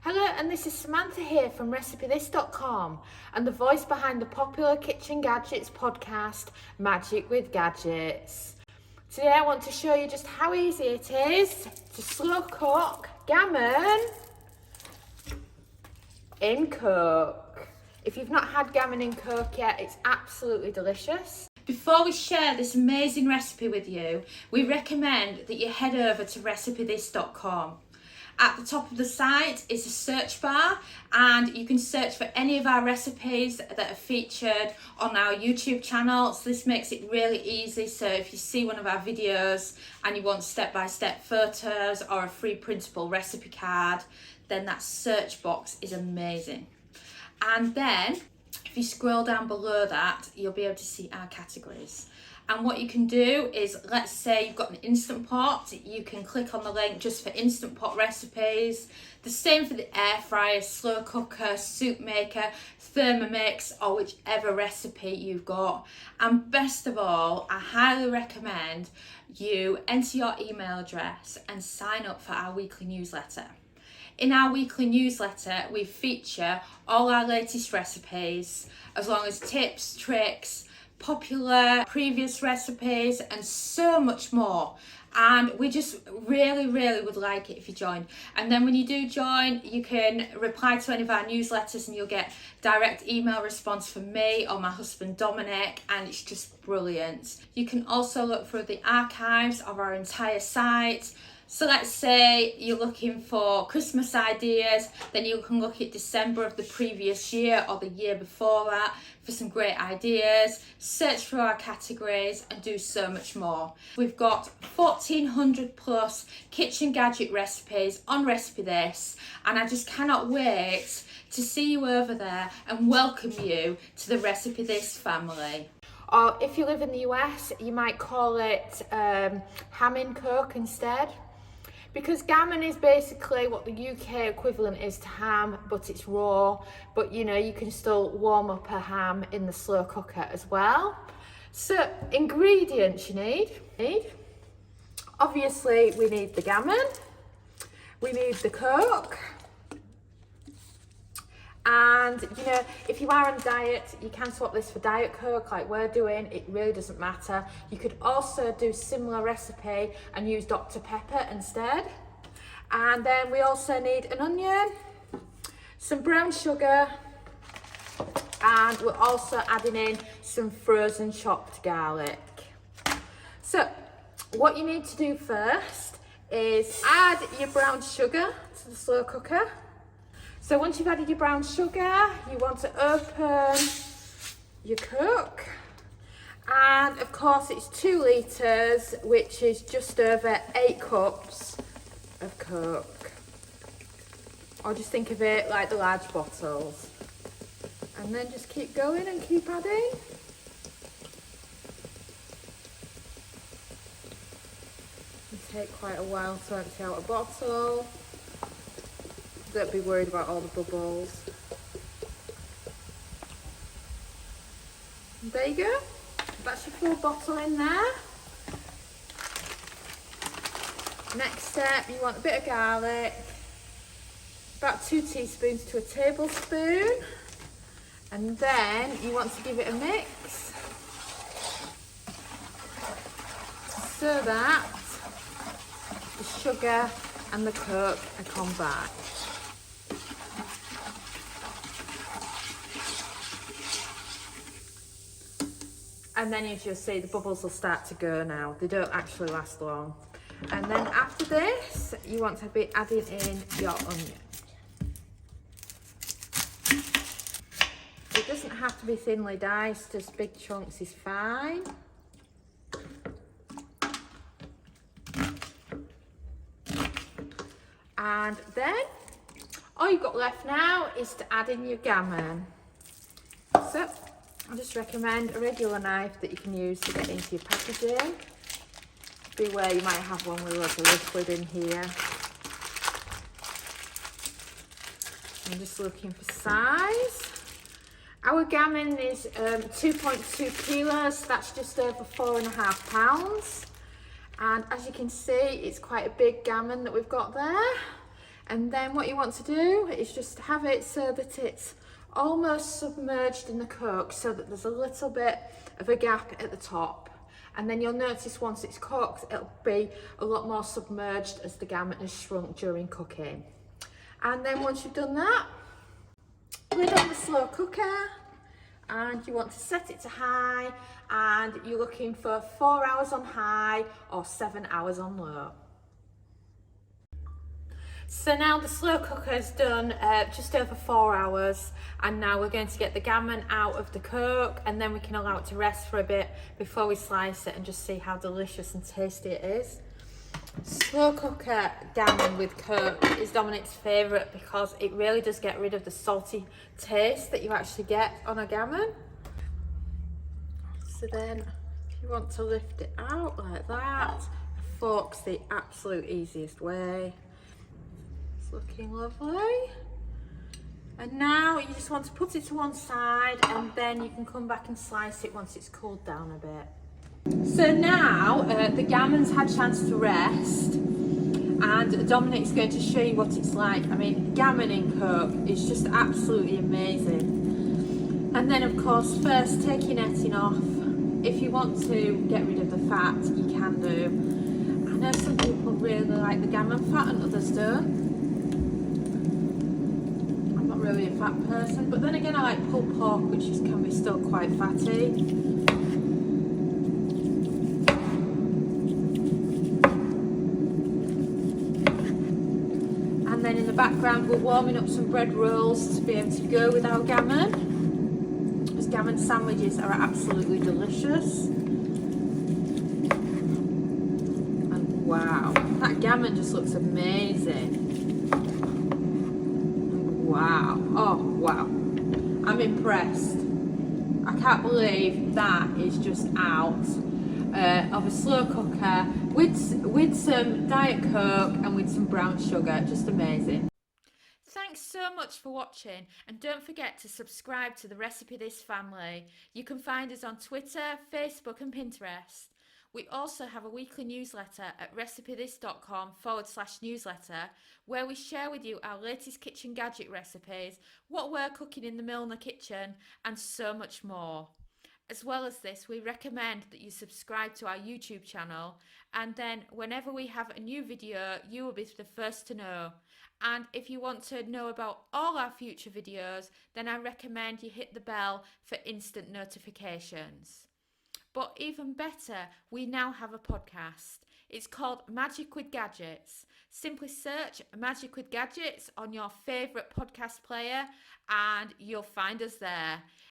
Hello, and this is Samantha here from Recipethis.com and the voice behind the popular Kitchen Gadgets podcast, Magic with Gadgets. Today I want to show you just how easy it is to slow cook gammon in Coke. If you've not had gammon in Coke yet, it's absolutely delicious. Before we share this amazing recipe with you, we recommend that you head over to Recipethis.com. At the top of the site is a search bar, and you can search for any of our recipes that are featured on our YouTube channel. So this makes it really easy. So if you see one of our videos and you want step-by-step photos or a free printable recipe card, then that search box is amazing. And then if you scroll down below that, you'll be able to see our categories. And what you can do is, let's say you've got an Instant Pot, you can click on the link just for Instant Pot recipes. The same for the air fryer, slow cooker, soup maker, Thermomix, or whichever recipe you've got. And best of all, I highly recommend you enter your email address and sign up for our weekly newsletter. In our weekly newsletter, we feature all our latest recipes, as long as tips, tricks, popular previous recipes, and so much more. And we just really would like it if you join. And then when you do join, you can reply to any of our newsletters and you'll get direct email response from me or my husband Dominic, and it's just brilliant. You can also look through the archives of our entire site. So let's say you're looking for Christmas ideas, then you can look at December of the previous year or the year before that for some great ideas, search for our categories and do so much more. We've got 1,400 plus kitchen gadget recipes on Recipethis, and I just cannot wait to see you over there and welcome you to the Recipethis family. Or if you live in the US, you might call it ham in Coke instead. Because gammon is basically what the UK equivalent is to ham, but it's raw. But you know, you can still warm up a ham in the slow cooker as well. So, ingredients you need. Obviously, we need the gammon. We need the Coke. And you know, if you are on a diet, you can swap this for Diet Coke like we're doing. It really doesn't matter. You could also do similar recipe and use Dr. Pepper instead. And then we also need an onion, some brown sugar, and we're also adding in some frozen chopped garlic. So what you need to do first is add your brown sugar to the slow cooker. So once you've added your brown sugar, you want to open your Coke. And of course it's 2 litres, which is just over 8 cups of Coke. Or just think of it like the large bottles. And then just keep going and keep adding. It'll take quite a while to empty out a bottle. Don't be worried about all the bubbles. And there you go. That's your full bottle in there. Next step, you want a bit of garlic, about 2 teaspoons to a tablespoon, and then you want to give it a mix so that the sugar and the Coke are combined. And then as you'll see, the bubbles will start to go now. They don't actually last long. And then after this, you want to be adding in your onion. It doesn't have to be thinly diced, just big chunks is fine. And then, all you've got left now is to add in your gammon. So, I just recommend a regular knife that you can use to get into your packaging. Beware, you might have one with lots of liquid in here. I'm just looking for size. Our gammon is 2.2 kilos, that's just over 4.5 pounds. And as you can see, it's quite a big gammon that we've got there. And then what you want to do is just have it so that it's almost submerged in the Coke, so that there's a little bit of a gap at the top. And then you'll notice once it's cooked, it'll be a lot more submerged as the gammon has shrunk during cooking. And then once you've done that, lid on the slow cooker, and you want to set it to high, and you're looking for 4 hours on high or 7 hours on low. So now the slow cooker is done just over 4 hours, and now we're going to get the gammon out of the Coke, and then we can allow it to rest for a bit before we slice it and just see how delicious and tasty it is. Slow cooker gammon with Coke is Dominic's favourite because it really does get rid of the salty taste that you actually get on a gammon. So then if you want to lift it out like that, a fork's the absolute easiest way. It's looking lovely. And now you just want to put it to one side, and then you can come back and slice it once it's cooled down a bit. So now the gammon's had a chance to rest, and Dominic's going to show you what it's like. I mean, gammon in Coke is just absolutely amazing. And then of course, first take your netting off. If you want to get rid of the fat, you can do. I know some people really like the gammon fat and others don't. I'm not really a fat person, but then again I like pulled pork, which can be still quite fatty. And then in the background we're warming up some bread rolls to be able to go with our gammon. Those gammon sandwiches are absolutely delicious. And wow, that gammon just looks amazing. Wow, oh wow, I'm impressed. I can't believe that is just out of a slow cooker with some Diet Coke and with some brown sugar. Just amazing. Thanks so much for watching, and don't forget to subscribe to the Recipe This family. You can find us on Twitter, Facebook and Pinterest. We also have a weekly newsletter at recipethis.com/newsletter, where we share with you our latest kitchen gadget recipes, what we're cooking in the Milner kitchen, and so much more. As well as this, we recommend that you subscribe to our YouTube channel, and then whenever we have a new video, you will be the first to know. And if you want to know about all our future videos, then I recommend you hit the bell for instant notifications. But even better, we now have a podcast. It's called Magic with Gadgets. Simply search Magic with Gadgets on your favourite podcast player and you'll find us there.